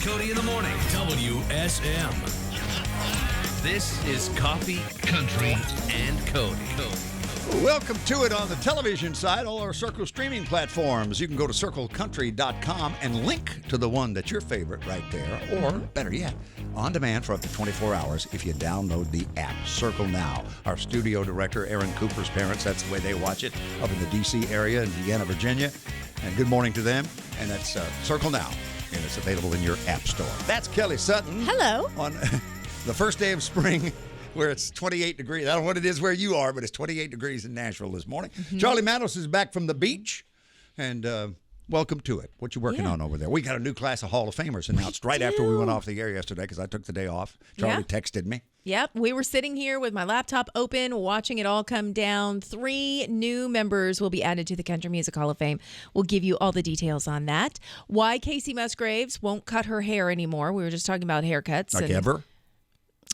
Cody in the morning. WSM. This is Coffee, Country, and Cody. Welcome to it on the television side, all our Circle streaming platforms. You can go to CircleCountry.com and link to the one that's your favorite right there, or better yet, on demand for up to 24 hours if you download the app CircleNow. Our studio director, Aaron Cooper's parents, that's the way they watch it up in the D.C. area in Vienna, Virginia. And good morning to them. And that's CircleNow, and it's available in your app store. That's Kelly Sutton. Hello. On the first day of spring, where it's 28 degrees. I don't know what it is where you are, but it's 28 degrees in Nashville this morning. Charlie Mattos is back from the beach, and welcome to it. What you working on over there? We got a new class of Hall of Famers announced right after we went off the air yesterday because I took the day off. Charlie texted me. Yep, we were sitting here with my laptop open, watching it all come down. 3 new members will be added to the Country Music Hall of Fame. We'll give you all the details on that. Why Casey Musgraves won't cut her hair anymore. We were just talking about haircuts. Like ever?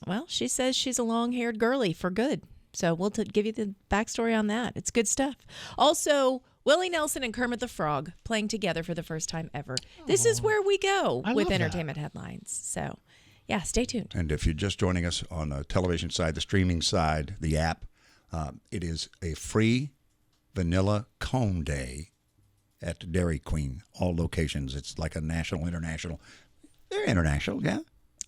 Well, she says she's a long-haired girly for good. So we'll give you the backstory on that. It's good stuff. Also, Willie Nelson and Kermit the Frog playing together for the first time ever. This is where we go with entertainment headlines. So, yeah, stay tuned. And if you're just joining us on the television side, the streaming side, the app, it is a free vanilla cone day at Dairy Queen, all locations. It's like a national, international. They're international, yeah?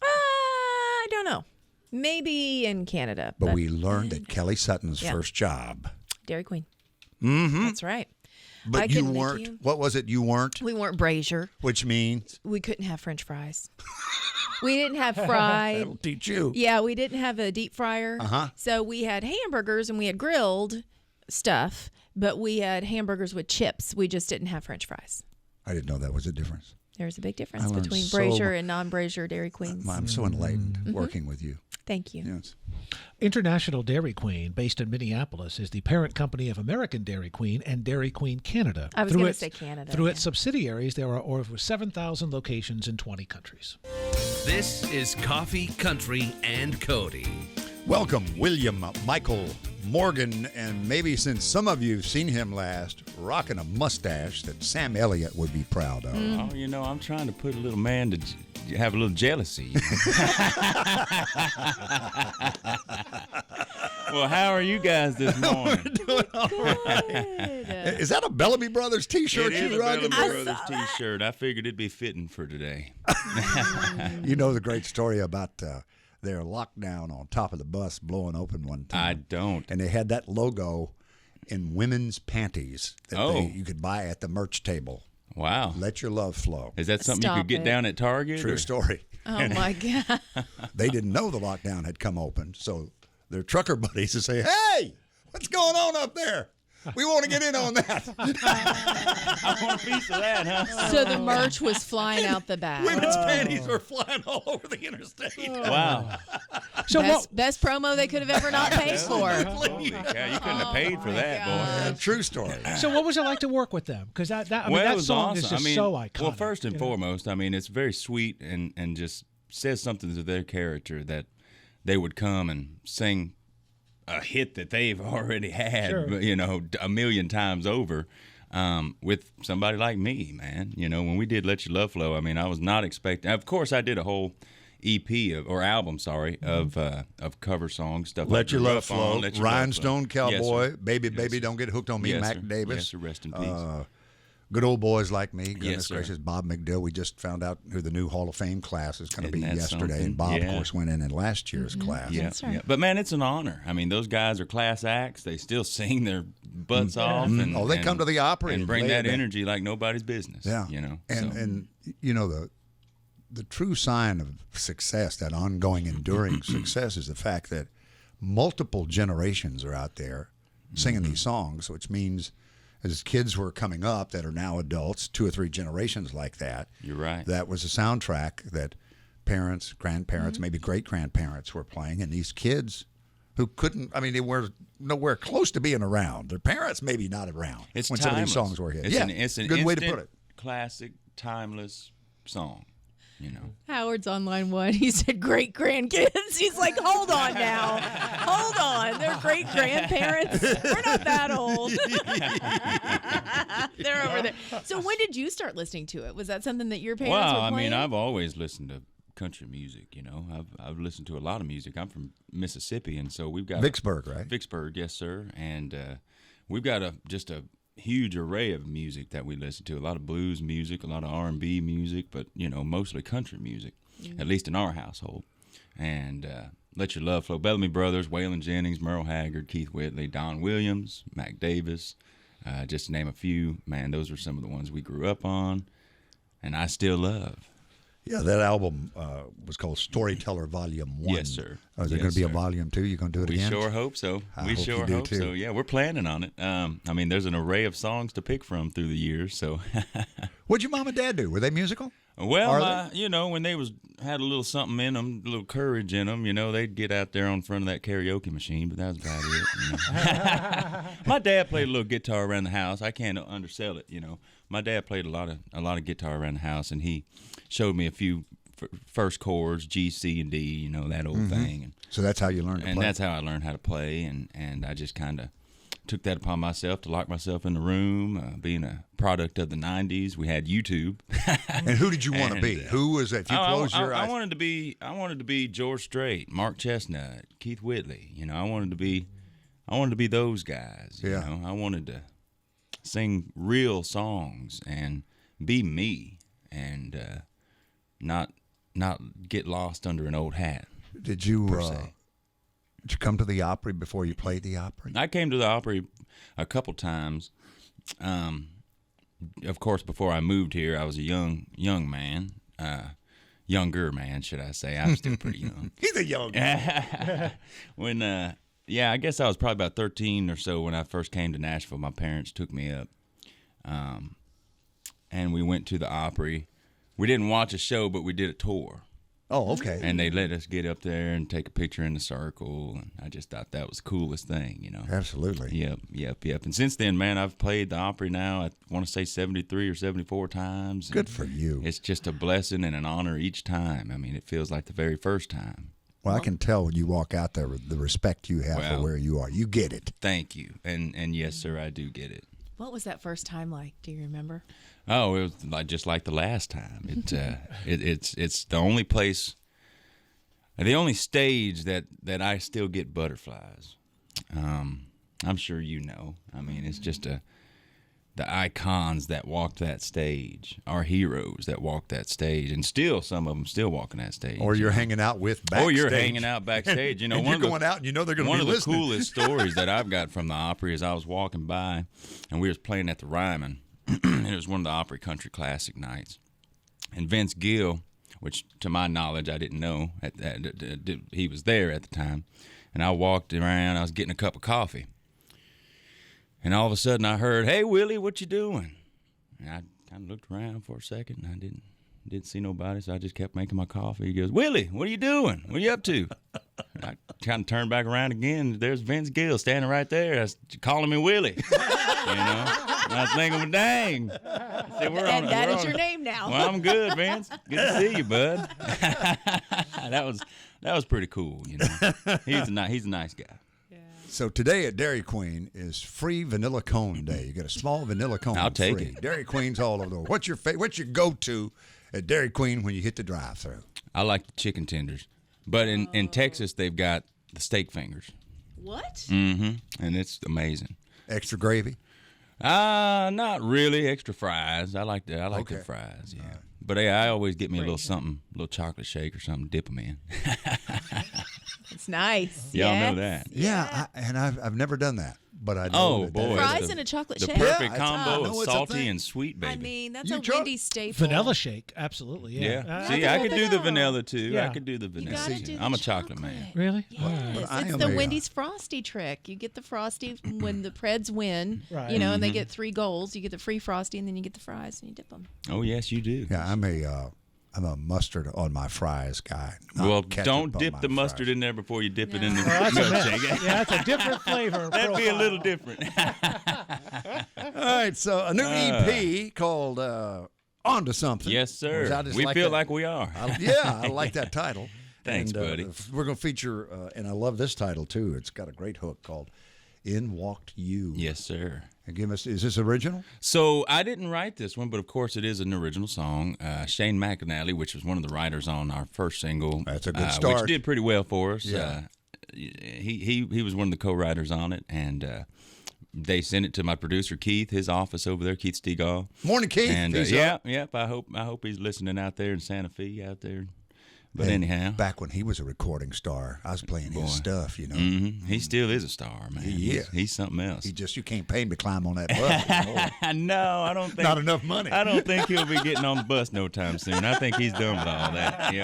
I don't know. Maybe in Canada. But we learned that Kelly Sutton's first job. Dairy Queen. Mm-hmm. That's right. But you weren't. What was it? You weren't? We weren't brazier. Which means? We couldn't have French fries. We didn't have fried. That'll teach you. Yeah, we didn't have a deep fryer. So we had hamburgers and we had grilled stuff, but we had hamburgers with chips. We just didn't have French fries. I didn't know that was a difference. There's a big difference between brazier and non-brazier Dairy Queens. I'm so enlightened working with you. Thank you. Yes. International Dairy Queen, based in Minneapolis, is the parent company of American Dairy Queen and Dairy Queen Canada. I was going to say Canada. Through its subsidiaries, there are over 7,000 locations in 20 countries. This is Coffee, Country, and Cody. Welcome, William Michael Morgan, and maybe since some of you have seen him last, rocking a mustache that Sam Elliott would be proud of. Oh, you know, I'm trying to put a little man to have a little jealousy. Well, how are you guys this morning? We're doing all right. Is that a Bellamy Brothers T-shirt It is you're a rocking? Bellamy Brothers T-shirt. I figured it'd be fitting for today. You know the great story about their lockdown on top of the bus blowing open one time? I don't. And they had that logo in women's panties that you could buy at the merch table. Wow. Let your love flow. Is that something you could get down at Target? True story. Oh, my God. They didn't know the lockdown had come open, so their trucker buddies would say, hey, what's going on up there? We want to get in on that. I want a piece of that, huh? So the merch was flying out the back. Women's panties were flying all over the interstate. Wow. So best promo they could have ever not paid for. Holy cow, you couldn't have paid for that, boy. True story. So what was it like to work with them? Because that it was song awesome. is just so iconic. Well, first and foremost, I mean, it's very sweet and just says something to their character that they would come and sing a hit that they've already had, you know, a million times over with somebody like me, man. You know, when we did Let Your Love Flow, I mean, I was not expecting. Of course, I did a whole EP of cover songs, stuff Let like Your Love Rough On, Flow, Let Your Love Flow. Rhinestone Cowboy, Yes, Baby, Baby, Don't Get Hooked on Me, Yes, Mac sir. Davis. Yes, sir. Rest in peace. Good Old Boys Like Me. Goodness Yes, sir. gracious, Bob McDill. We just found out who the new Hall of Fame class is going to be Isn't that yesterday, something? and Bob, of Yeah. course, went in last year's class. Yeah, yeah. But man, it's an honor. I mean, those guys are class acts. They still sing their butts off. And, they come to the Opry and and bring play that it. energy like nobody's business. Yeah, you know. and you know the true sign of success, that ongoing, enduring success, is the fact that multiple generations are out there singing these songs, which means as kids were coming up that are now adults, 2 or 3 generations like that. You're right. That was a soundtrack that parents, grandparents, maybe great-grandparents were playing, and these kids who couldn't, I mean, they were nowhere close to being around. Their parents maybe not around It's when timeless. some of these songs were hit. It's an good way to instant put it. Classic, timeless song. You know. Howard's on line 1. He said great grandkids. He's like, hold on now. Hold on. They're great grandparents. We're not that old. They're over there. So when did you start listening to it? Was that something that your parents were Well, I playing? mean, I've always listened to country music. You know, I've listened to a lot of music. I'm from Mississippi, and so we've got Vicksburg, right? Vicksburg, yes, sir. And we've got just a huge array of music that we listen to. A lot of blues music, a lot of R&B music, but mostly country music, at least in our household. And Let Your Love Flow, Bellamy Brothers, Waylon Jennings, Merle Haggard, Keith Whitley, Don Williams, Mac Davis, just to name a few. Man, those are some of the ones we grew up on, and I still love. Yeah, that album was called Storyteller Volume 1. Yes, sir. Is there Yes, going to be a sir. Volume 2? You going to do it We again? sure hope so. I We hope sure you do, hope too. so. Yeah, we're planning on it. I mean, there's an array of songs to pick from through the years. So, What'd your mom and dad do? Were they musical? well, Are when they had a little something in them, a little courage in them, they'd get out there on front of that karaoke machine. But that was about it. My dad played a little guitar around the house. I can't undersell it. My dad played a lot of guitar around the house, and he showed me a few first chords, G, C, and D, that old thing. And So that's how you learned to play? And that's how I learned how to play, and I just kind of took that upon myself to lock myself in the room. Being a product of the 90s, we had YouTube. And who did you want to be? Who was that? If you close your eyes. I wanted to be George Strait, Mark Chestnut, Keith Whitley. I wanted to be those guys. Yeah. I wanted to sing real songs and be me, and not get lost under an old hat. Did you se. did you come to the Opry before you played the Opry? I came to the Opry a couple times. Of course, before I moved here, I was a young man, younger man, should I say? I'm still pretty young. He's a young man. When, I guess I was probably about 13 or so when I first came to Nashville. My parents took me up, and we went to the Opry. We didn't watch a show, but we did a tour. Oh, okay. And they let us get up there and take a picture in the circle, and I just thought that was the coolest thing, Absolutely. Yep. And since then, man, I've played the Opry now, I want to say 73 or 74 times. Good for you. It's just a blessing and an honor each time. I mean, it feels like the very first time. Well, I can tell when you walk out there the respect you have for where you are. You get it. Thank you. And yes, sir, I do get it. What was that first time like? Do you remember? Oh, it was just like the last time. It's the only place, the only stage that I still get butterflies. I'm sure you know. I mean, it's just the icons that walked that stage, our heroes that walked that stage, and still some of them still walking that stage. Or you're hanging out with backstage. Or you're hanging out backstage. And you're going out and they're going to be listening. One of the coolest stories that I've got from the Opry is I was walking by, and we was playing at the Ryman, and it was one of the Opry Country Classic nights. And Vince Gill, which to my knowledge I didn't know, he was there at the time, and I walked around, I was getting a cup of coffee. And all of a sudden I heard, "Hey, Willie, what you doing?" And I kind of looked around for a second, and I didn't see nobody, so I just kept making my coffee. He goes, "Willie, what are you doing? What are you up to?" And I kind of turned back around again. There's Vince Gill standing right there. I was calling me Willie. And I was thinking, well, dang. I said, And that is your name now. Well, I'm good, Vince. Good to see you, bud. That was pretty cool. He's a nice guy. So today at Dairy Queen is free vanilla cone day. You get a small vanilla cone. I'll take free. it. Dairy Queen's all over the world. What's your go-to at Dairy Queen when you hit the drive-thru? I like the chicken tenders. But in Texas, they've got the steak fingers. What? Mm-hmm. And it's amazing. Extra gravy? Not really. Extra fries. I like the fries, yeah. Right. But I always get me a little something, a little chocolate shake or something, dip them in. It's nice. Y'all know that. Yeah, and I've never done that, but I know. Oh boy, fries and a chocolate the shake. perfect Yeah, combo I know of it's a salty thing. and sweet, baby. I mean, that's You a try- Wendy's staple. Vanilla shake, absolutely. Yeah. See, I could do the vanilla too. Yeah. I could do the You vanilla. gotta do the I'm a chocolate man. chocolate. Really? Yes, I it's am the a, Wendy's Frosty trick. You get the Frosty when the Preds win, Right. and they get 3 goals. You get the free Frosty, and then you get the fries, and you dip them. Oh yes, you do. Yeah, I'm a mustard on my fries guy. not Well, ketchup don't on dip my the mustard fries. in there before you dip it in the That's a milkshake. yeah, that's a different flavor. That'd be a profile. little different. All right, so a new EP called "Onto Something." Yes, sir. which I just We like feel that. like we are. I like that title. Thanks, And, buddy. We're going to feature, and I love this title too. It's got a great hook called In Walked You. Yes, sir. And is this original? So I didn't write this one, but of course it is an original song. Shane McAnally, which was one of the writers on our first single. That's a good start. Which did pretty well for us. Yeah. He was one of the co-writers on it, and they sent it to my producer Keith, his office over there, Keith Stegall. Morning, Keith. And yep. I hope he's listening out there in Santa Fe out there. But anyhow, back when he was a recording star, I was playing his stuff. You know, he still is a star, man. He's something else. You can't pay him to climb on that bus. No, I don't think. Not enough money. I don't think he'll be getting on the bus no time soon. I think he's done with all that.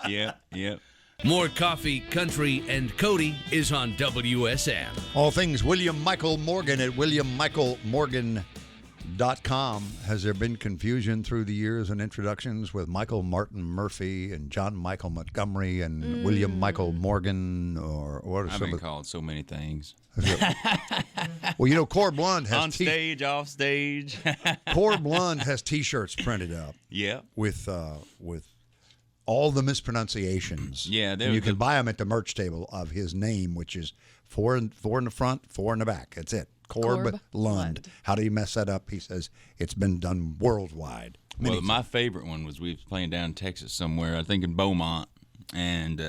Yep. More Coffee, Country, and Cody is on WSM. All things William Michael Morgan at WilliamMichaelMorgan.com. Has there been confusion through the years and introductions with Michael Martin Murphy and John Michael Montgomery and William Michael Morgan, or what are I've some been of called so many things. Well, you know, Core Blonde has on stage, off stage. Core Blonde has T-shirts printed up. Yeah. With all the mispronunciations. Yeah, and you can buy them at the merch table of his name, which is 4 in the front, 4 in the back. That's it. Corb Lund. How do you mess that up? He says it's been done worldwide. Well, my favorite one was we was playing down in Texas somewhere, I think in Beaumont, and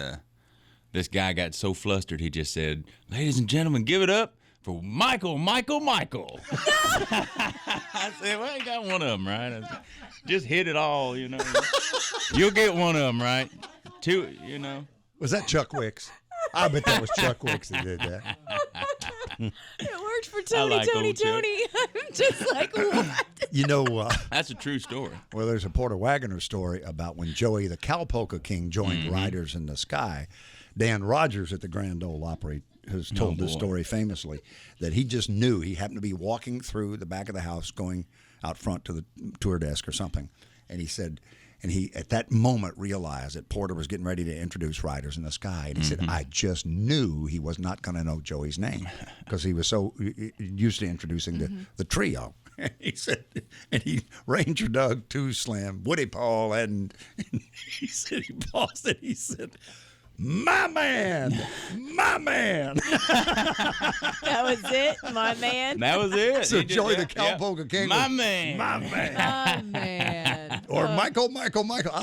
this guy got so flustered he just said, "Ladies and gentlemen, give it up for Michael." I said, "Well, I got one of them, right?" I said, just hit it all, you know. You'll get one of them, right? Two, you know. Was that Chuck Wicks? I bet that was Chuck Wicks that did that. It worked for Tony. I'm just like, what? You know, that's a true story. Well, there's a Porter Wagoner story about when Joey the Cowpolka King joined Riders in the Sky. Dan Rogers at the Grand Ole Opry has told this story famously, that he just knew. He happened to be walking through the back of the house going out front to the tour desk or something, and he said, and he at that moment realized that Porter was getting ready to introduce Riders in the Sky, and he said, I just knew he was not going to know Joey's name because he was so used to introducing the trio. He said, and he Ranger Doug, Two Slim, Woody Paul, and he said, he paused and he said, "My man, my man." That was it, my man. That was it. So Joey the Cowpolka King. My man. My man. My man. Or Michael. I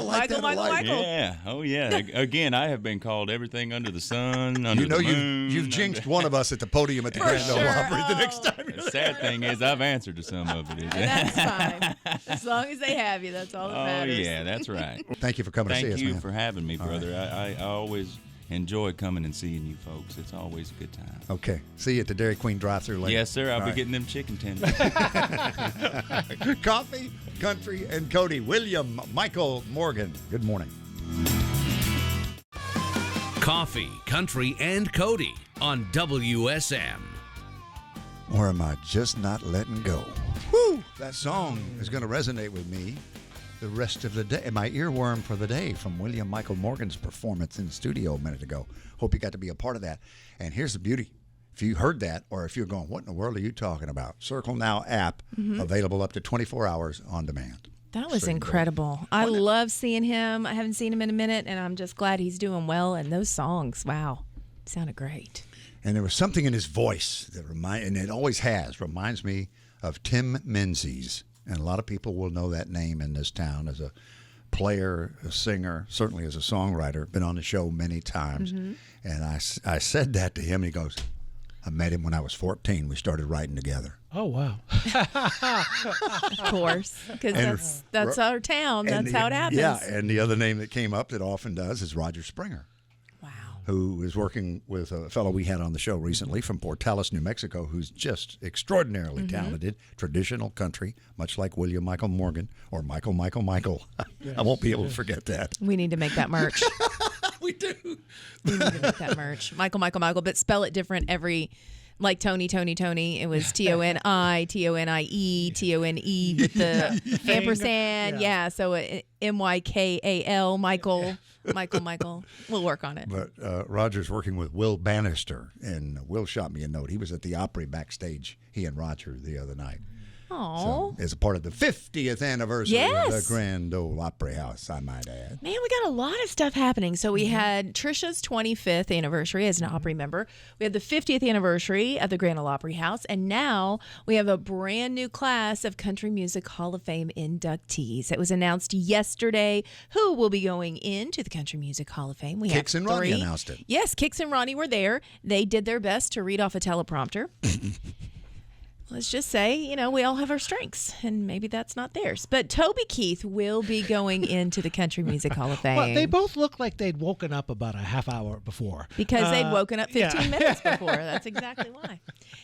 like that a lot. Michael. Yeah. Oh, yeah. Again, I have been called everything under the sun, under the moon. You've jinxed one of us at the podium at the Grand Ole Opry the next time. The sad thing is I've answered to some of it. And that's fine. As long as they have you, that's all that matters. Oh, yeah, that's right. Thank you for coming to see us, man. Thank you for having me, brother. I always enjoy coming and seeing you folks. It's always a good time. Okay. See you at the Dairy Queen drive-thru later. Yes, sir. I'll be getting them chicken tenders. Coffee, Country, and Cody. William Michael Morgan. Good morning. Coffee, Country, and Cody on WSM. Or am I just not letting go? Woo! That song is going to resonate with me the rest of the day. My earworm for the day from William Michael Morgan's performance in the studio a minute ago. Hope you got to be a part of that. And here's the beauty. If you heard that, or if you're going, what in the world are you talking about? CircleNow app, available up to 24 hours on demand. That was incredible. I love seeing him. I haven't seen him in a minute, and I'm just glad he's doing well. And those songs, wow, sounded great. And there was something in his voice that and it always reminds me of Tim Menzies. And a lot of people will know that name in this town as a player, a singer, certainly as a songwriter. Been on the show many times. And I said that to him, and he goes, I met him when I was 14. We started writing together. Oh, wow. Of course, because that's our town. That's how it happens. Yeah, and the other name that came up that often does is Roger Springer. Wow. Who is working with a fellow we had on the show recently from Portales, New Mexico, who's just extraordinarily talented, traditional country, much like William Michael Morgan or Michael. Yes. I won't be able to forget that. We need to make that merch. We do. We need to make that merch. Michael, but spell it different every, like Tony. It was Toni, Tone with the ampersand. Yeah, so Mykal, Michael. We'll work on it. But Roger's working with Will Bannister, and Will shot me a note. He was at the Opry backstage, he and Roger, the other night. Oh. So, as a part of the 50th anniversary of Yes. the Grand Ole Opry House, I might add. Man, we got a lot of stuff happening. So we had Trisha's 25th anniversary as an Opry member. We had the 50th anniversary of the Grand Ole Opry House. And now we have a brand new class of Country Music Hall of Fame inductees. It was announced yesterday who will be going into the Country Music Hall of Fame. We Kix have and Ronnie three. announced it. Yes, Kix and Ronnie were there. They did their best to read off a teleprompter. Let's just say, we all have our strengths, and maybe that's not theirs. But Toby Keith will be going into the Country Music Hall of Fame. Well, they both look like they'd woken up about a half hour before. Because they'd woken up 15 minutes before. That's exactly why.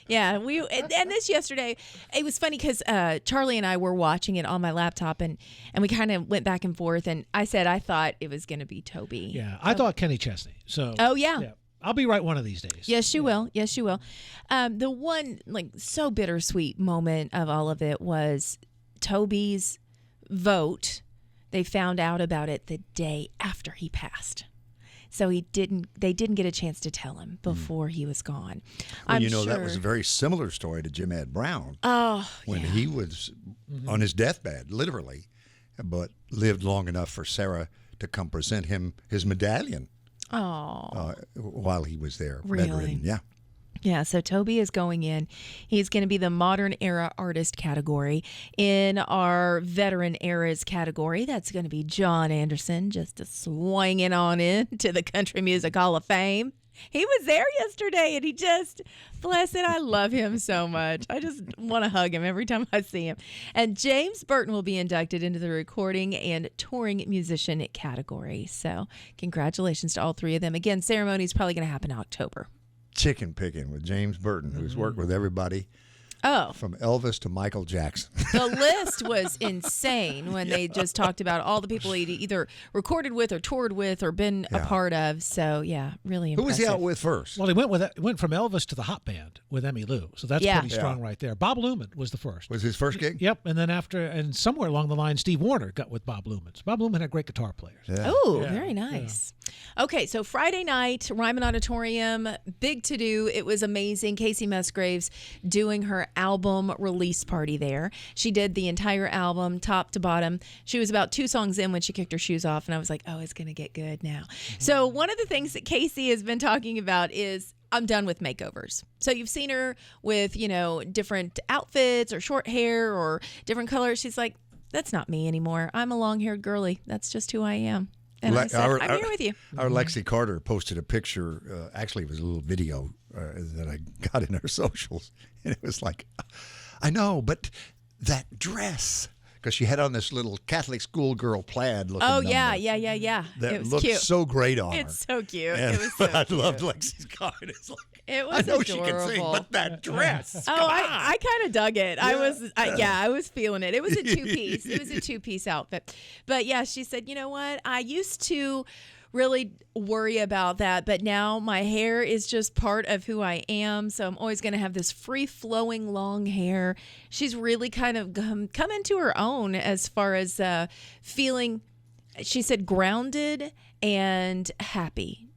Yeah, and this yesterday, it was funny because Charlie and I were watching it on my laptop, and we kind of went back and forth, and I said I thought it was going to be Toby. Yeah, I thought Kenny Chesney. So. Oh, yeah. I'll be right one of these days. Yes, you will. Yes, you will. The one so bittersweet moment of all of it was Toby's vote. They found out about it the day after he passed. So they didn't get a chance to tell him before he was gone. Well, I'm sure that was a very similar story to Jim Ed Brown. Oh, when he was on his deathbed, literally, but lived long enough for Sarah to come present him his medallion. Oh, while he was there, really? bedridden. Yeah. Yeah, so Toby is going in. He's going to be the modern era artist category. In our veteran eras category, that's going to be John Anderson, just swinging on in to the Country Music Hall of Fame. He was there yesterday, and he just, bless it, I love him so much. I just want to hug him every time I see him. And James Burton will be inducted into the recording and touring musician category. So congratulations to all three of them. Again, ceremony is probably going to happen in October. Chicken picking with James Burton, who's worked with everybody. Oh. From Elvis to Michael Jackson. The list was insane when they just talked about all the people he'd either recorded with or toured with or been a part of. So, yeah, really impressive. Who was he out with first? Well, he went from Elvis to the Hot Band with Emmylou. So that's pretty strong right there. Bob Luman was the first. Was his first gig? Yep. And then somewhere along the line, Steve Wariner got with Bob Luman. So Bob Luman had great guitar players. Yeah. Oh, very nice. Yeah. Okay, so Friday night, Ryman Auditorium, big to-do. It was amazing. Casey Musgraves doing her album release party there. She did the entire album, top to bottom. She was about 2 songs in when she kicked her shoes off, and I was like, oh, it's going to get good now. So one of the things that Casey has been talking about is I'm done with makeovers. So you've seen her with, different outfits or short hair or different colors. She's like, that's not me anymore. I'm a long-haired girlie. That's just who I am. And I said, I'm here with you. Our Lexi Carter posted a picture. Actually, it was a little video that I got in her socials. And it was like, I know, but that dress. Because she had on this little Catholic schoolgirl plaid looking Oh, yeah. That it was looked cute. so great on her. It's so cute. And it was so I cute. loved Lexi's comment. It's like, it was I know adorable. she can sing, but that dress. Oh, I kind of dug it. Yeah. I was feeling it. It was a 2-piece. It was a 2-piece outfit. But yeah, she said, you know what? I used to really worry about that, but now my hair is just part of who I am, so I'm always going to have this free-flowing long hair. She's really kind of come into her own as far as feeling, she said, grounded and happy.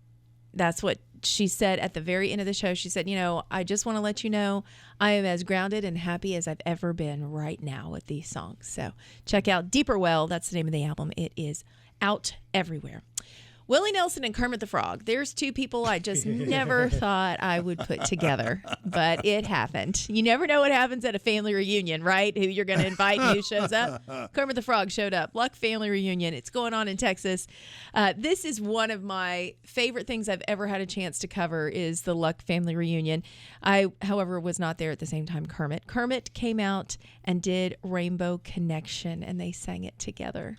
That's what she said at the very end of the show. She said, I just want to let you know I am as grounded and happy as I've ever been right now with these songs. So check out Deeper Well. That's the name of the album. It is out everywhere. Willie Nelson and Kermit the Frog. There's 2 people I just never thought I would put together, but it happened. You never know what happens at a family reunion, right? Who you're going to invite and who shows up. Kermit the Frog showed up. Luck Family Reunion. It's going on in Texas. This is one of my favorite things I've ever had a chance to cover is the Luck Family Reunion. I, however, was not there at the same time Kermit. Kermit came out and did Rainbow Connection, and they sang it together.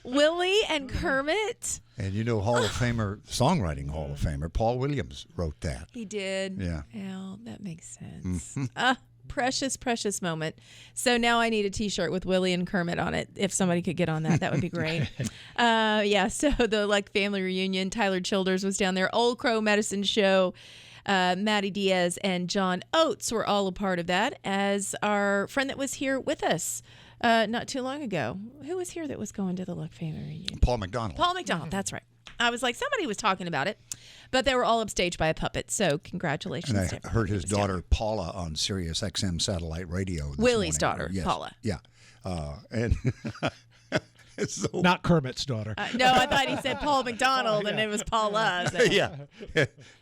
Willie and Kermit. And Hall of Famer, songwriting Hall of Famer, Paul Williams wrote that. He did. Yeah. Oh, that makes sense. Precious, precious moment. So now I need a T-shirt with Willie and Kermit on it. If somebody could get on that, that would be great. So the family reunion, Tyler Childers was down there. Old Crow Medicine Show. Maddie Diaz and John Oates were all a part of that, as our friend that was here with us not too long ago. Who was here that was going to the Luck Family Reunion? Paul McDonald. Paul McDonald, that's right. I was like, somebody was talking about it. But they were all upstaged by a puppet. So congratulations. And I heard his daughter, Paula, on Sirius XM satellite radio. Willie's daughter, yes. Paula. Yeah. And so, Not Kermit's daughter. No, I thought he said Paul McDonald, and it was Paula. So. yeah.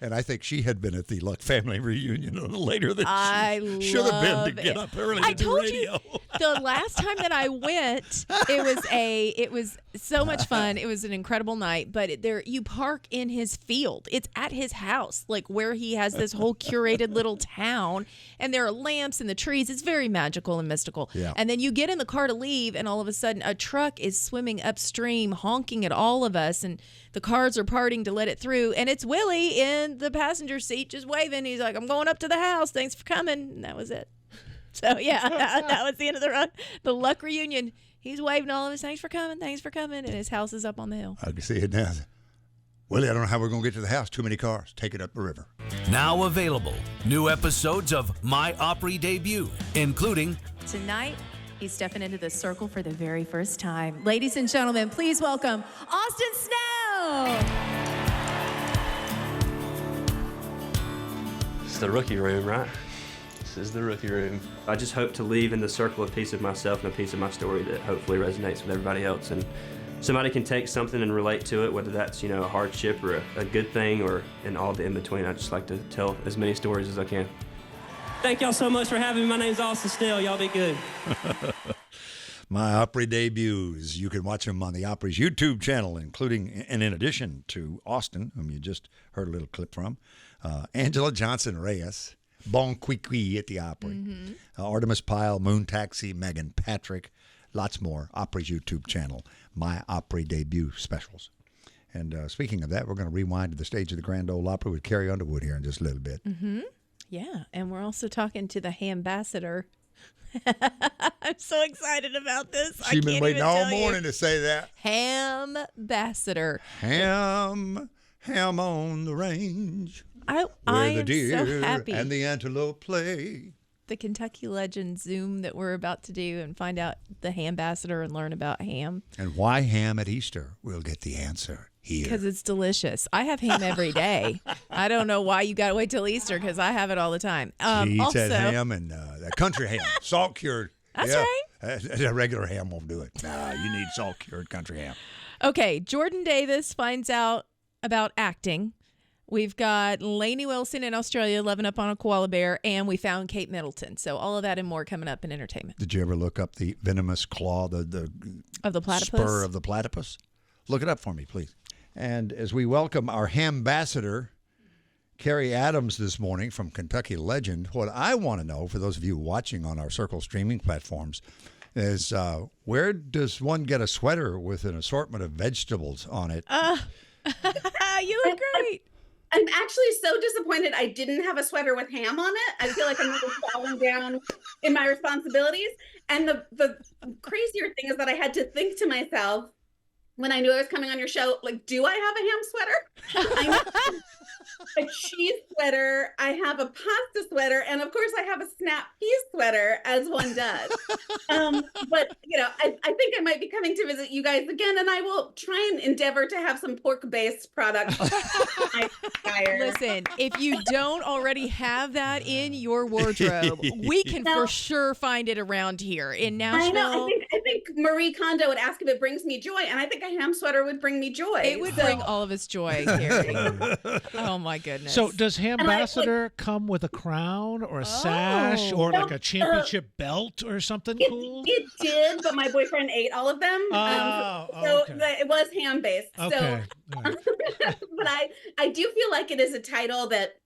And I think she had been at the Luck family reunion a little later than she should have been to get up early to do radio. You, the last time that I went, it was so much fun. It was an incredible night. But you park in his field. It's at his house, like where he has this whole curated little town, and there are lamps in the trees. It's very magical and mystical. Yeah. And then you get in the car to leave, and all of a sudden, a truck is swimming upstream, honking at all of us, and the cars are parting to let it through. And it's Willie in the passenger seat, just waving. He's like, "I'm going up to the house. Thanks for coming." And that was it. So yeah, that was the end of the run. The Luck reunion. He's waving all of us. Thanks for coming. Thanks for coming. And his house is up on the hill. I can see it now. Willie, I don't know how we're going to get to the house. Too many cars. Take it up the river. Now available, new episodes of My Opry debut, including Tonight, he's stepping into the circle for the very first time. Ladies and gentlemen, please welcome Austin Snow. It's the rookie room, right? This is the rookie room. I just hope to leave in the circle a piece of myself and a piece of my story that hopefully resonates with everybody else. And somebody can take something and relate to it, whether that's, a hardship or a good thing or in all the in-between. I just like to tell as many stories as I can. Thank y'all so much for having me. My name's Austin Snell. Y'all be good. My Opry debuts. You can watch them on the Opry's YouTube channel, including, and in addition to Austin, whom you just heard a little clip from, Angela Johnson Reyes, Bon Qui at the Opry, Artemis Pyle, Moon Taxi, Megan Patrick, lots more. Opry's YouTube channel, My Opry Debut Specials. And speaking of that, we're going to rewind to the stage of the Grand Ole Opry with Carrie Underwood here in just a little bit. Mm-hmm. Yeah, and we're also talking to the Hambassador. I'm so excited about this. She's been waiting all morning to say that. Hambassador. Ham on the range. I where the am deer so happy. and the antelope play. The Kentucky Legend Zoom that we're about to do and find out the Hambassador and learn about ham. And why ham at Easter? We'll get the answer here. Because it's delicious. I have ham every day. I don't know why you got to wait till Easter because I have it all the time. She eats also, that ham and that country ham, salt cured. That's right. A regular ham won't do it. Nah, you need salt cured country ham. Okay, Jordan Davis finds out about acting. We've got Lainey Wilson in Australia loving up on a koala bear, and we found Kate Middleton. So all of that and more coming up in entertainment. Did you ever look up the venomous claw, of the platypus? Spur of the platypus? Look it up for me, please. And as we welcome our Hambassador, Kari Adams, this morning from Kentucky Legend, what I want to know, for those of you watching on our Circle streaming platforms, is where does one get a sweater with an assortment of vegetables on it? You look great. I'm actually so disappointed I didn't have a sweater with ham on it. I feel like I'm really falling down in my responsibilities. And the crazier thing is that I had to think to myself when I knew I was coming on your show, like, do I have a ham sweater? I have a cheese sweater. I have a pasta sweater. And of course I have a snap pea sweater, as one does. But, I think I might be coming to visit you guys again, and I will try and endeavor to have some pork-based products. Listen, if you don't already have that in your wardrobe, we can for sure find it around here in Nashville. I know. I think Marie Kondo would ask if it brings me joy, and I think a ham sweater would bring me joy. It would bring all of us joy, Carrie. Oh my goodness. So does Hambassador come with a crown or a sash or like a championship belt or something cool? It did, but my boyfriend ate all of them. So it was ham-based. Okay. So, but I do feel like it is a title that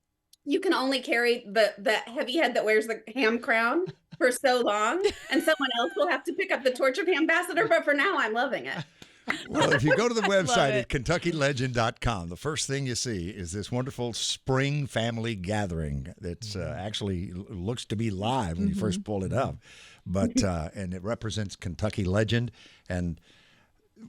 you can only carry the heavy head that wears the ham crown for so long, and someone else will have to pick up the torch of Hambassador, but for now I'm loving it. Well, if you go to the website at KentuckyLegend.com, the first thing you see is this wonderful spring family gathering that's actually looks to be live when you first pull it up. But and it represents Kentucky Legend and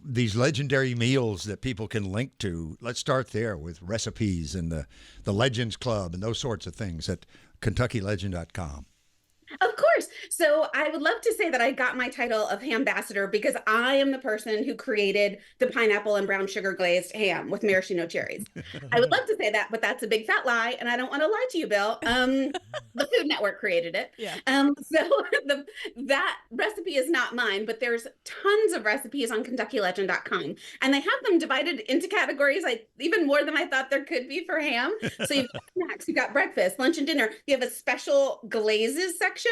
these legendary meals that people can link to. Let's start there with recipes and the Legends Club and those sorts of things at KentuckyLegend.com. Of course. So I would love to say that I got my title of Hambassador because I am the person who created the pineapple and brown sugar glazed ham with maraschino cherries. I would love to say that, but that's a big fat lie, and I don't want to lie to you, Bill. The Food Network created it. Yeah. That recipe is not mine, but there's tons of recipes on KentuckyLegend.com, and they have them divided into categories, even more than I thought there could be for ham. So you've got snacks, you've got breakfast, lunch, and dinner. You have a special glazes section,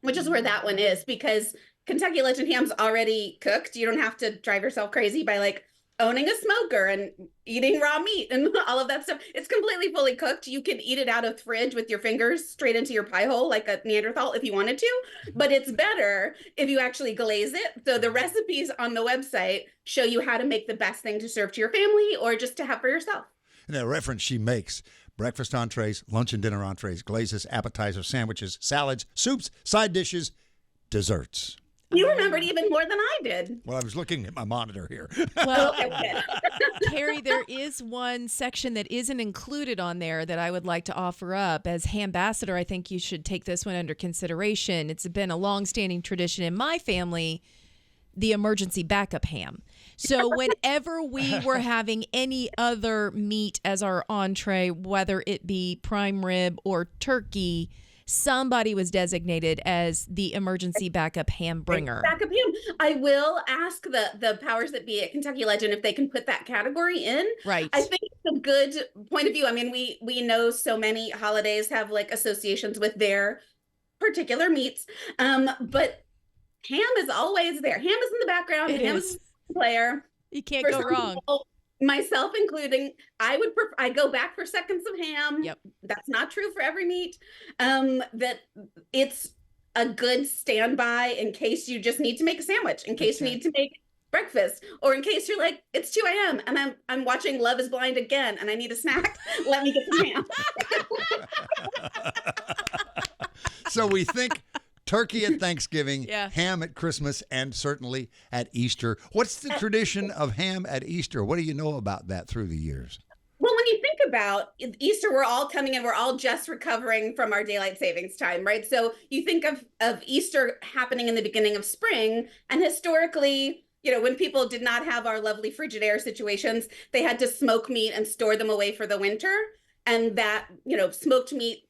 which is where that one is, because Kentucky Legend ham's already cooked. You don't have to drive yourself crazy by like owning a smoker and eating raw meat and all of that stuff. It's completely fully cooked. You can eat it out of the fridge with your fingers straight into your pie hole like a Neanderthal if you wanted to, but it's better if you actually glaze it. So the recipes on the website show you how to make the best thing to serve to your family or just to have for yourself. And that reference she makes: breakfast entrees, lunch and dinner entrees, glazes, appetizers, sandwiches, salads, soups, side dishes, desserts. You remembered even more than I did. Well, I was looking at my monitor here. Well, Kari, there is one section that isn't included on there that I would like to offer up. As Hambassador, I think you should take this one under consideration. It's been a long-standing tradition in my family, the emergency backup ham. So whenever we were having any other meat as our entree, whether it be prime rib or turkey, somebody was designated as the emergency backup ham bringer. Backup ham. I will ask the powers that be at Kentucky Legend if they can put that category in. Right. I think it's a good point of view. I mean, we know so many holidays have like associations with their particular meats, but ham is always there. Ham is in the background. Ham is the player. You can't go wrong. People, myself including, I go back for seconds of ham. Yep. That's not true for every meat. That it's a good standby in case you just need to make a sandwich, in case you need to make breakfast, or in case you're like, it's 2 a.m. and I'm watching Love is Blind again and I need a snack. Let me get some ham. So we think turkey at Thanksgiving, Yeah. ham at Christmas, and certainly at Easter. What's the tradition of ham at Easter? What do you know about that through the years? Well, when you think about Easter, we're all coming in, we're all just recovering from our daylight savings time, right? So you think of Easter happening in the beginning of spring, and historically, you know, when people did not have our lovely Frigidaire situations, they had to smoke meat and store them away for the winter. And that, you know, smoked meat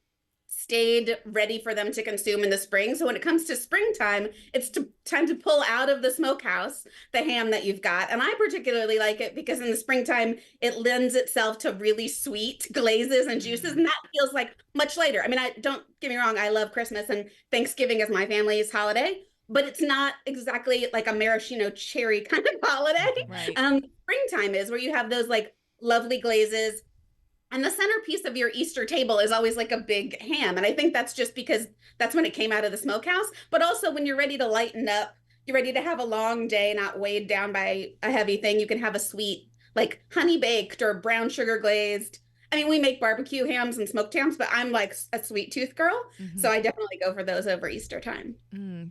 stayed ready for them to consume in the spring. So when it comes to springtime, it's time to pull out of the smokehouse the ham that you've got. And I particularly like it because in the springtime, it lends itself to really sweet glazes and juices. And that feels like much later. I mean, don't get me wrong, I love Christmas and Thanksgiving as my family's holiday, but it's not exactly like a maraschino cherry kind of holiday. Right. Springtime is where you have those like lovely glazes. And the centerpiece of your Easter table is always like a big ham. And I think that's just because that's when it came out of the smokehouse. But also when you're ready to lighten up, you're ready to have a long day, not weighed down by a heavy thing, you can have a sweet, like honey baked or brown sugar glazed. I mean, we make barbecue hams and smoked hams, but I'm like a sweet tooth girl. Mm-hmm. So I definitely go for those over Easter time.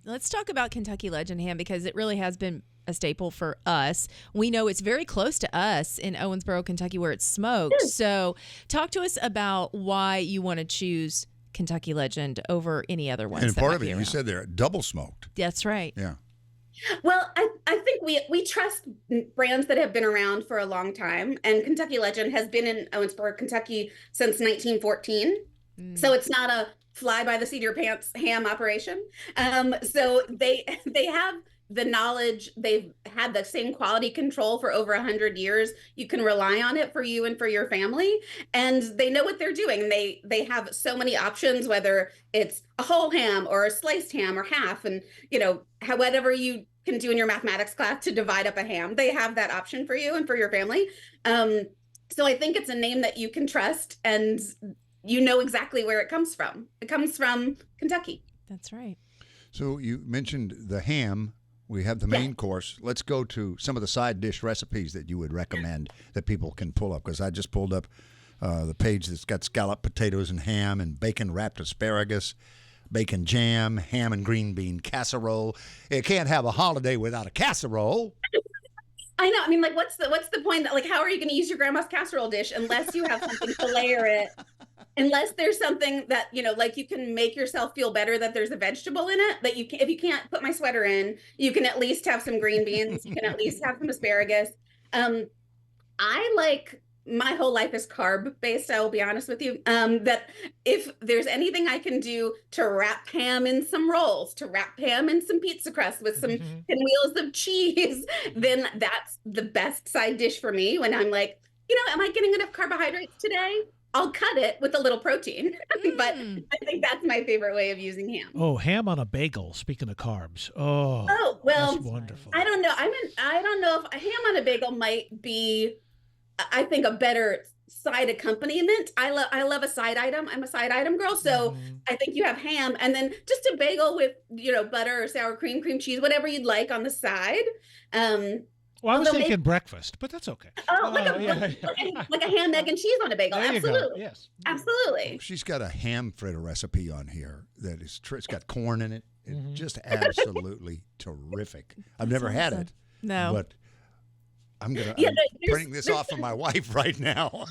Let's talk about Kentucky Legend ham because it really has been a staple for us. We know it's very close to us in Owensboro, Kentucky, where it's smoked. So talk to us about why you want to choose Kentucky Legend over any other ones. And part of it, you said they're double smoked. That's right. Yeah. Well, I think we trust brands that have been around for a long time, and Kentucky Legend has been in Owensboro, Kentucky since 1914. So it's not a fly by the seat of your pants ham operation. So they have the knowledge, they've had the same quality control for over 100 years. You can rely on it for you and for your family, and they know what they're doing. They have so many options, whether it's a whole ham or a sliced ham or half, and you know, whatever you can do in your mathematics class to divide up a ham, they have that option for you and for your family. So I think it's a name that you can trust, and you know exactly where it comes from. It comes from Kentucky. That's right. So you mentioned the ham. We have the main course. Let's go to some of the side dish recipes that you would recommend that people can pull up, because I just pulled up the page that's got scalloped potatoes and ham and bacon wrapped asparagus, bacon jam, ham and green bean casserole. You can't have a holiday without a casserole. I know. I mean, like, what's the point? Like, how are you going to use your grandma's casserole dish unless you have something to layer it unless there's something that, like you can make yourself feel better that there's a vegetable in it, that if you can't put my sweater in, you can at least have some green beans. You can at least have some asparagus. I like, my whole life is carb based. I will be honest with you. That if there's anything I can do to wrap ham in some rolls, to wrap ham in some pizza crust with some pinwheels of cheese, then that's the best side dish for me. When I'm like, am I getting enough carbohydrates today? I'll cut it with a little protein. But I think that's my favorite way of using ham. Oh, ham on a bagel. Speaking of carbs. Oh, well, that's wonderful. I don't know. I don't know if a ham on a bagel might be, I think, a better side accompaniment. I love a side item. I'm a side item girl. So I think you have ham and then just a bagel with, butter or sour cream, cream cheese, whatever you'd like on the side. Well, I was thinking breakfast, but that's okay. Like a ham, egg, and cheese on a bagel. There Absolutely. You go. Yes. Absolutely. She's got a ham fritter recipe on here that is it's got corn in it. It's just absolutely terrific. I've never had it. No. But I'm printing this off for my wife right now.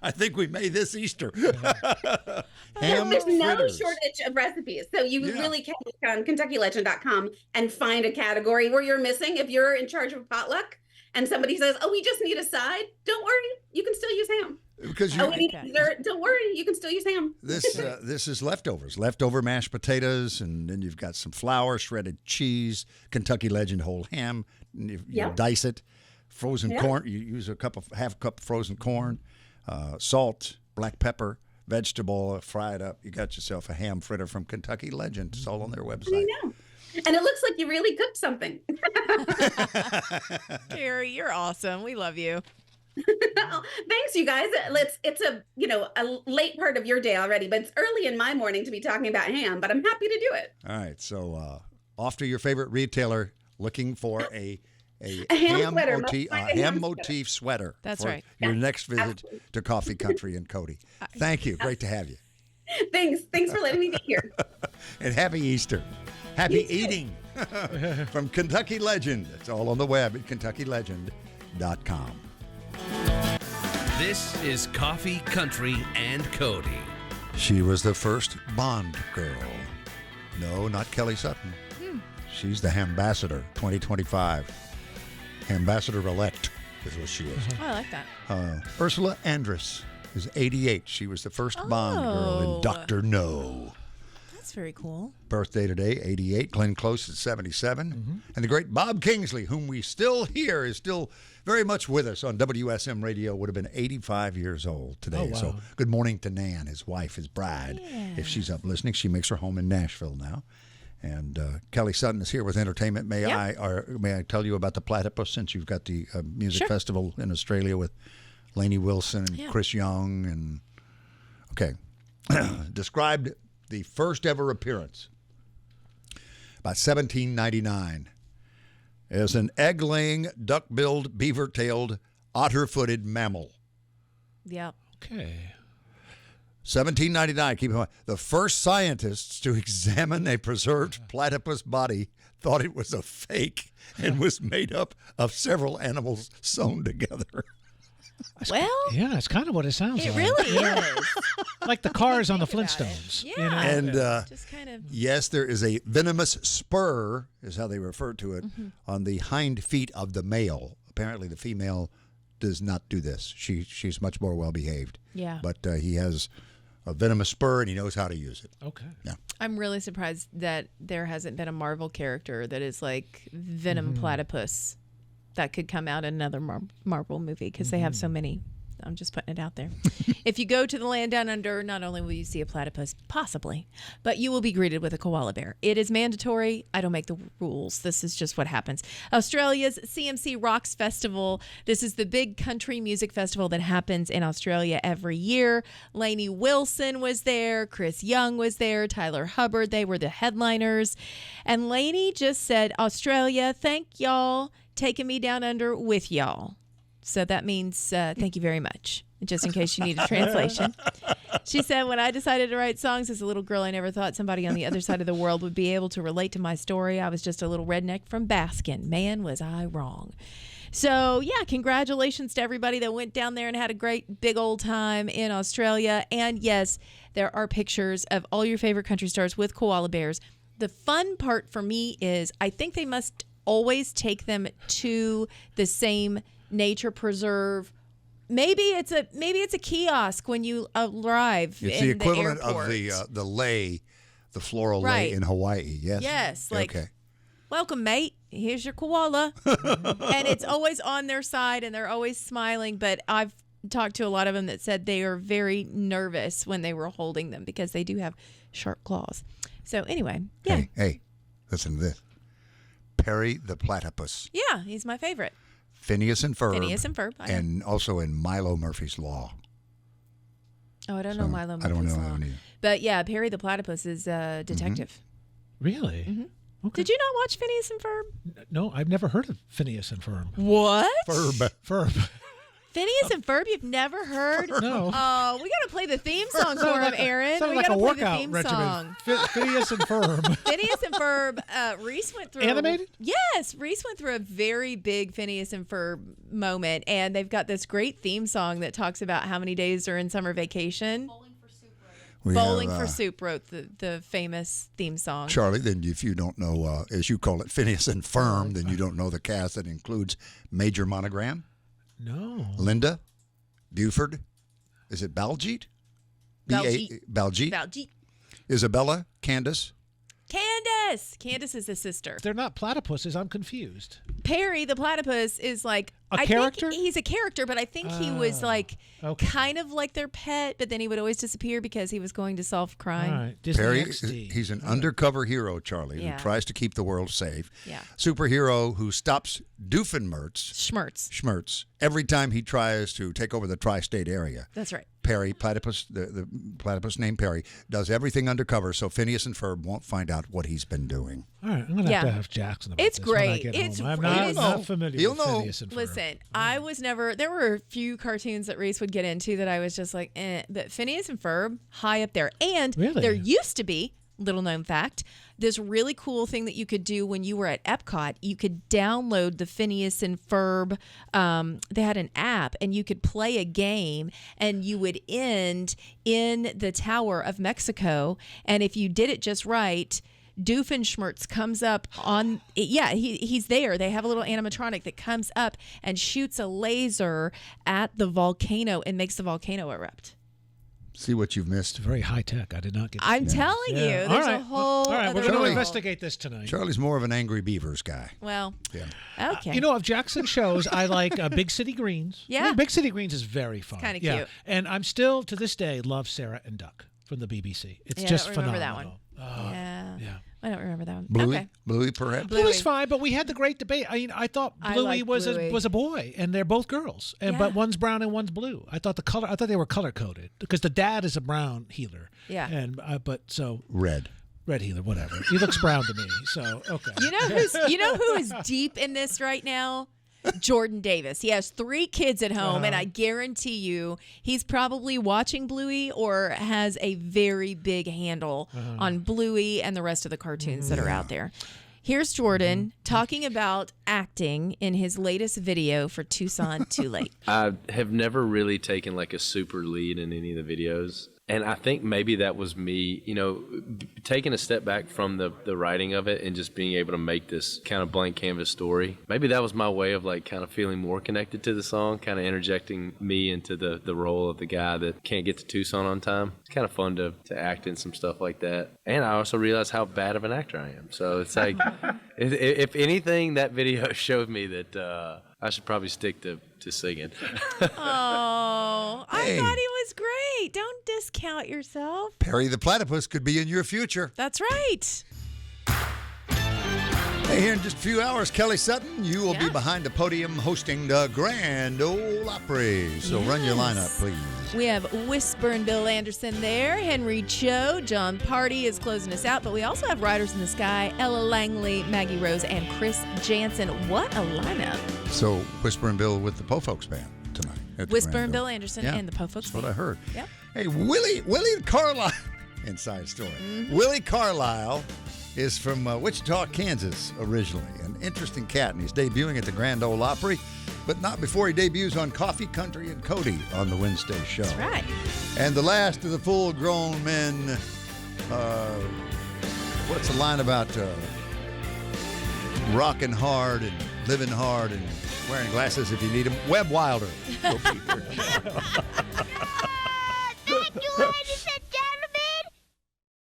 I think we made this Easter. There's no shortage of recipes. So you really can look on KentuckyLegend.com and find a category where you're missing. If you're in charge of a potluck and somebody says, we just need a side, don't worry. You can still use ham. Because we need dessert, don't worry. You can still use ham. This is leftovers. Leftover mashed potatoes, and then you've got some flour, shredded cheese, Kentucky Legend whole ham. You dice it. Frozen corn. You use half a cup of frozen corn, salt, black pepper, vegetable, fry it up. You got yourself a ham fritter from Kentucky Legend. It's all on their website. I know. And it looks like you really cooked something. Kari, you're awesome. We love you. Thanks, you guys. It's a late part of your day already, but it's early in my morning to be talking about ham, but I'm happy to do it. All right. So off to your favorite retailer looking for a ham motif sweater. That's for right. Your next visit to Coffee Country and Cody. Thank you. Great to have you. Thanks for letting me be here. And happy Easter. Happy eating from Kentucky Legend. It's all on the web at KentuckyLegend.com. This is Coffee, Country, and Cody. She was the first Bond girl. No, not Kelly Sutton. She's the Hambassador 2025. Hambassador-elect is what she is. Oh, I like that. Ursula Andress is 88. She was the first Bond girl in Dr. No. That's very cool. Birthday today, 88. Glenn Close is 77. And the great Bob Kingsley, whom we still hear, is still very much with us on WSM Radio, would have been 85 years old today. Oh, wow. So good morning to Nan, his wife, his bride. Yeah. If she's up listening, she makes her home in Nashville now. And Kelly Sutton is here with entertainment. May I tell you about the Platypus, since you've got the music festival in Australia with Lainey Wilson and Chris Young and described the first ever appearance about 1799 as an egg-laying, duck-billed, beaver-tailed, otter-footed mammal. Yep. Okay. 1799, keep in mind, the first scientists to examine a preserved platypus body thought it was a fake and was made up of several animals sewn together. Well, yeah, it's kind of what it sounds it like. really is. Like the cars on the Flintstones. Yeah. And just kind of. yes, there is a venomous spur, is how they refer to it, on the hind feet of the male. Apparently, the female does not do this. She's much more well behaved. Yeah. But he has a venomous spur, and he knows how to use it. Okay. Yeah. I'm really surprised that there hasn't been a Marvel character that is like Venom Platypus that could come out in another Marvel movie, because they have so many. I'm just putting it out there. If you go to the land down under, not only will you see a platypus, possibly, but you will be greeted with a koala bear. It is mandatory. I don't make the rules. This is just what happens. Australia's CMC Rocks Festival. This is the big country music festival that happens in Australia every year. Lainey Wilson was there. Chris Young was there. Tyler Hubbard. They were the headliners. And Lainey just said, Australia, thank y'all, taking me down under with y'all. So that means thank you very much, just in case you need a translation. She said, when I decided to write songs as a little girl, I never thought somebody on the other side of the world would be able to relate to my story. I was just a little redneck from Baskin. Man, was I wrong. So, yeah, congratulations to everybody that went down there and had a great big old time in Australia. And yes, there are pictures of all your favorite country stars with koala bears. The fun part for me is I think they must always take them to the same nature preserve. Maybe it's a kiosk when you arrive. It's in the equivalent the airport. of the lei, the floral lei in Hawaii. Yes. Yes. Like, okay. Welcome, mate. Here's your koala. And it's always on their side, and they're always smiling. But I've talked to a lot of them that said they are very nervous when they were holding them because they do have sharp claws. So anyway, yeah. Hey, listen to this. Perry the Platypus. Yeah, he's my favorite. Phineas and Ferb. Phineas and Ferb. And also in Milo Murphy's Law. Oh, I don't know Milo Murphy's I don't know Law. that one either. But yeah, Perry the Platypus is a detective. Really? Mm-hmm. Okay. Did you not watch Phineas and Ferb? No, I've never heard of Phineas and Ferb. What? Ferb. Phineas and Ferb, you've never heard? No. Oh, we got to play the theme song for him, Aaron. Sounded We like got a to play the workout theme regimen. song. Phineas and Ferb. Phineas and Ferb, Reese went through. Animated? Yes, Reese went through a very big Phineas and Ferb moment, and they've got this great theme song that talks about how many days are in summer vacation. Bowling for Soup wrote the famous theme song. Charlie, then if you don't know, as you call it, Phineas and Ferb, then you don't know the cast that includes Major Monogram. No. Linda, Buford, is it Baljeet? Baljeet. Baljeet. Isabella, Candace. Candace is the sister. They're not platypuses. I'm confused. Perry the platypus is like a character? Think he's a character, but I think he was like kind of like their pet, but then he would always disappear because he was going to solve crime. All right. Disney Perry, XD. he's an undercover hero, Charlie, Yeah. who tries to keep the world safe. Yeah. Superhero who stops Schmertz every time he tries to take over the tri-state area. That's right. Perry, platypus, the platypus named Perry, does everything undercover so Phineas and Ferb won't find out what he's been doing. All right, I'm going to have to have Jackson about It's this when I great. get It's home. I'm great. not familiar He'll with know. Phineas and Ferb. Listen, I was never. There were a few cartoons that Reese would get into that I was just like, but Phineas and Ferb, high up there. And Really? there used to be, little known fact, this really cool thing that you could do when you were at Epcot. You could download the Phineas and Ferb. They had an app, and you could play a game, and you would end in the Tower of Mexico. And if you did it just right, Doofenshmirtz comes up on, he's there. They have a little animatronic that comes up and shoots a laser at the volcano and makes the volcano erupt. See what you've missed. It's very high tech. I did not get this. I'm telling you, there's a whole All right, other we're going to world. investigate this tonight. Charlie's more of an Angry Beavers guy. Well, Yeah. okay. You know, of Jackson shows, I like Big City Greens. Yeah. I think Big City Greens is very fun. kinda yeah. cute. And I'm still, to this day, love Sarah and Duck from the BBC. It's Yeah, just I don't remember that phenomenal. yeah. I don't remember that one. Bluey? Okay. Bluey, perhaps? Bluey's fine, but we had the great debate. I mean, I thought I Bluey like was Bluey. a boy, and they're both girls, and but one's brown and one's blue. I thought they were color coded because the dad is a brown healer. Yeah. And Red healer, whatever. He looks brown to me. So okay. You know who is deep in this right now? Jordan Davis. He has 3 kids at home, and I guarantee you he's probably watching Bluey or has a very big handle on Bluey and the rest of the cartoons that are out there. Here's Jordan talking about acting in his latest video for Tucson Too Late. I have never really taken like a super lead in any of the videos. And I think maybe that was me, taking a step back from the writing of it and just being able to make this kind of blank canvas story. Maybe that was my way of like kind of feeling more connected to the song, kind of interjecting me into the role of the guy that can't get to Tucson on time. It's kind of fun to act in some stuff like that. And I also realized how bad of an actor I am. So it's like, if anything, that video showed me that I should probably stick to singing. Oh, I thought he was great. Don't discount yourself. Perry the Platypus could be in your future. That's right. Hey, here in just a few hours, Kelly Sutton, you will be behind the podium hosting the Grand Ole Opry. So run your lineup, please. We have Whisper and Bill Anderson there. Henry Cho, John Party is closing us out. But we also have Riders in the Sky, Ella Langley, Maggie Rose, and Chris Jansen. What a lineup. So Whisper and Bill with the Po Folks Band tonight. at the Whisper Grand and Bill Ole. Anderson Yeah, and the Po Folks that's what I heard. Yep. Hey, Willie Carlisle. Inside story. Willie Carlisle is from Wichita, Kansas, originally. An interesting cat, and he's debuting at the Grand Ole Opry, but not before he debuts on Coffee, Country, and Cody on the Wednesday show. That's right. And the last of the full-grown men, what's the line about rocking hard and living hard and wearing glasses if you need them? Webb Wilder will be here. Thank you,